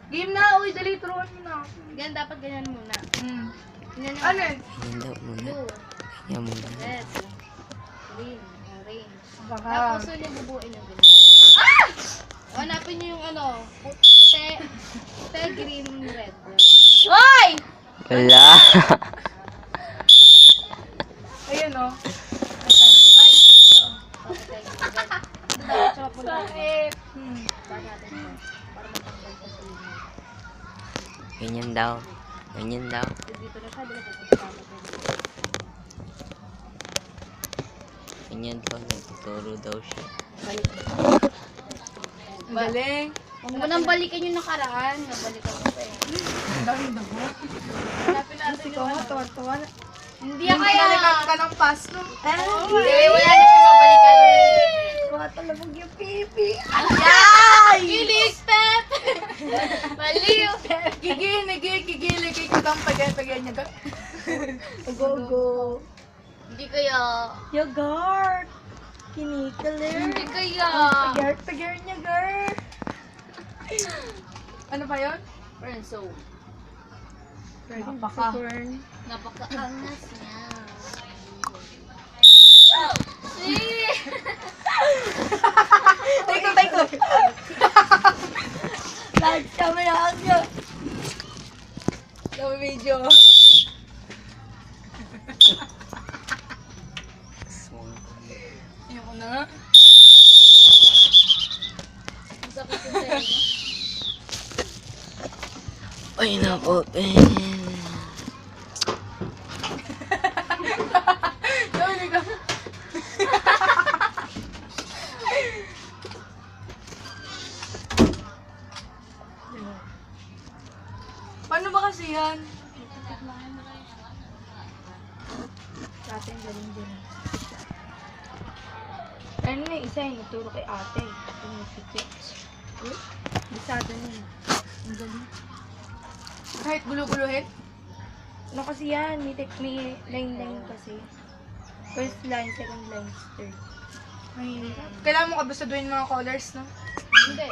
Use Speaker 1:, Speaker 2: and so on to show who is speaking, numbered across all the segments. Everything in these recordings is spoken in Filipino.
Speaker 1: Game na, uy, dali, turuan mo na.
Speaker 2: Yan, dapat ganyan muna. Ganyan yung
Speaker 1: Ano?
Speaker 3: Yan daw muna.
Speaker 2: blue,
Speaker 3: Yan muna.
Speaker 2: red, green, orange.
Speaker 1: Baka.
Speaker 2: Tapos yun yung bubuin yung ganyan. O, hanapin nyo yung ano, puti, green, red. Hoy!
Speaker 3: Wala.
Speaker 1: Ayun, oh.
Speaker 2: Ay, ito. Okay, red. Dapat siya pula.
Speaker 1: Bakit?
Speaker 2: Ba natin ito. Para matanggal siya sa inyo.
Speaker 3: Ganyan daw. Ganyan daw.
Speaker 2: Dito na siya, dito na siya.
Speaker 3: Ganyan daw. Nagtuturo daw siya.
Speaker 1: Galing.
Speaker 2: Huwag mo nang balikan yung nakaraan. Nabalikan ko pa eh.
Speaker 1: Ang daming dabo.
Speaker 2: Hanapin natin
Speaker 1: Kasi
Speaker 2: yung
Speaker 1: ko nga,
Speaker 2: ano.
Speaker 1: tuwa-tuwa na.
Speaker 2: Hindi
Speaker 1: Yung
Speaker 2: kaya.
Speaker 1: pinalikan ka ng pass, no?
Speaker 2: Hindi, wala na siya mabalikan.
Speaker 1: Kuha talabog yung pipi.
Speaker 2: Kilig, Pep! Maliw!
Speaker 1: Gigili, kikitang pagyan niya. Go.
Speaker 2: Hindi kaya.
Speaker 1: Yogurt. Kinikalir.
Speaker 2: Hindi kaya.
Speaker 1: Pagyan niya, girl. Ano pa yun?
Speaker 2: Friendzone.
Speaker 1: Napaka.
Speaker 2: Napaka-angas niya.
Speaker 1: Tay ko. Lahat kami na agyo. Kami video. Ayoko na nga.
Speaker 2: Ang sakit yung tayo mo.
Speaker 3: Ay, naku.
Speaker 1: Sorry ka. Paano ba kasi yan? Sa atin, galing din. Ano na isa yung nagturo kay ate? Yung nagtitix. Bisado na yun. Ang galing. Kahit gulo-gulohin? Ano kasi yan? May line-line kasi. First line, second line, third. Kailangan mo kabasaduhin mga colors, no?
Speaker 2: Hindi.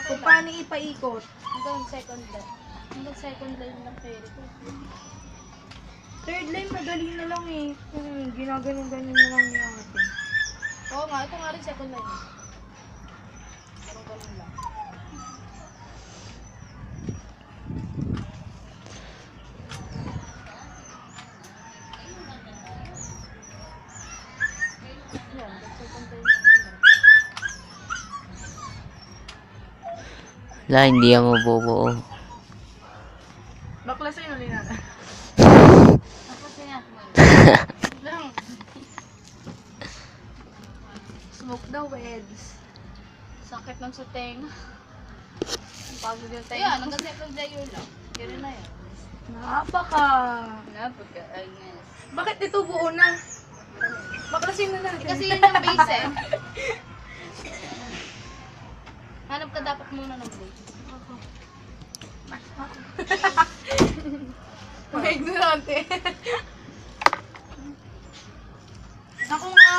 Speaker 1: Kung paano ipaikot.
Speaker 2: Hanggang second line. Hanggang second line lang pwede ko.
Speaker 1: Third line, madali na lang eh. Ginaganon-ganon na lang yung atin.
Speaker 2: Oo nga, ito nga rin second line. Parang ganun lang. Yan, second line lang.
Speaker 3: Wala, hindi yan mabubuo.
Speaker 1: Bakla sa'yo nuli na.
Speaker 2: Tapos yan. Lang.
Speaker 1: Smoke the weds.
Speaker 2: Sakit ng suteng.
Speaker 1: Pagod yung tayo.
Speaker 2: Ayan, hanggang second layer lang. Kaya na yan.
Speaker 1: Napaka.
Speaker 2: Napaka-angas.
Speaker 1: Bakit ito buo na? Baklasin na natin.
Speaker 2: Kasi yun yung base eh. Hanap ka dapat muna ng base.
Speaker 1: Mga ignorante. Ako nga.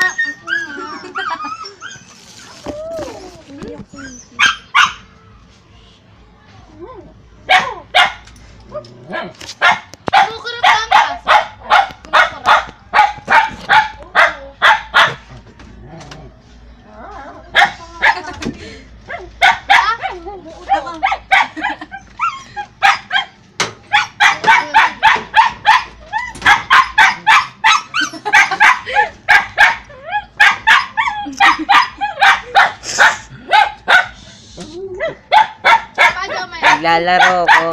Speaker 2: Kukurap lang ka. Kukurap.
Speaker 3: Naglalaro ko.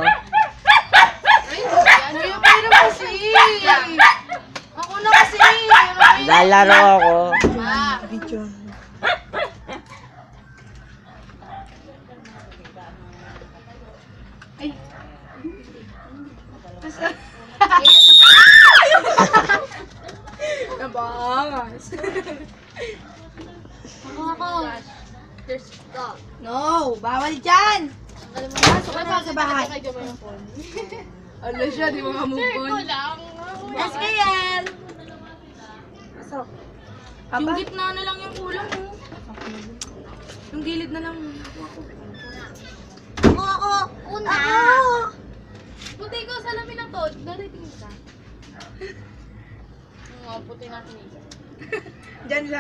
Speaker 1: Ano yung mayroon kasi? Ako na kasi.
Speaker 3: Naglalaro ako.
Speaker 1: Video. Ay. Nabangas.
Speaker 2: Ako. There's dog.
Speaker 1: No, bawal dyan.
Speaker 2: Pasok
Speaker 1: ka na sa bahay. Ala siya, di mo ka-move
Speaker 2: Share ko
Speaker 1: on.
Speaker 2: lang.
Speaker 1: Yes, Kayan. Pasok.
Speaker 2: Yung gitna na lang yung kulang mo.
Speaker 1: Yung gilid na lang.
Speaker 2: Ako. Una. Ba't darating ka? Yung mga puti natin isa.
Speaker 1: Diyan lang.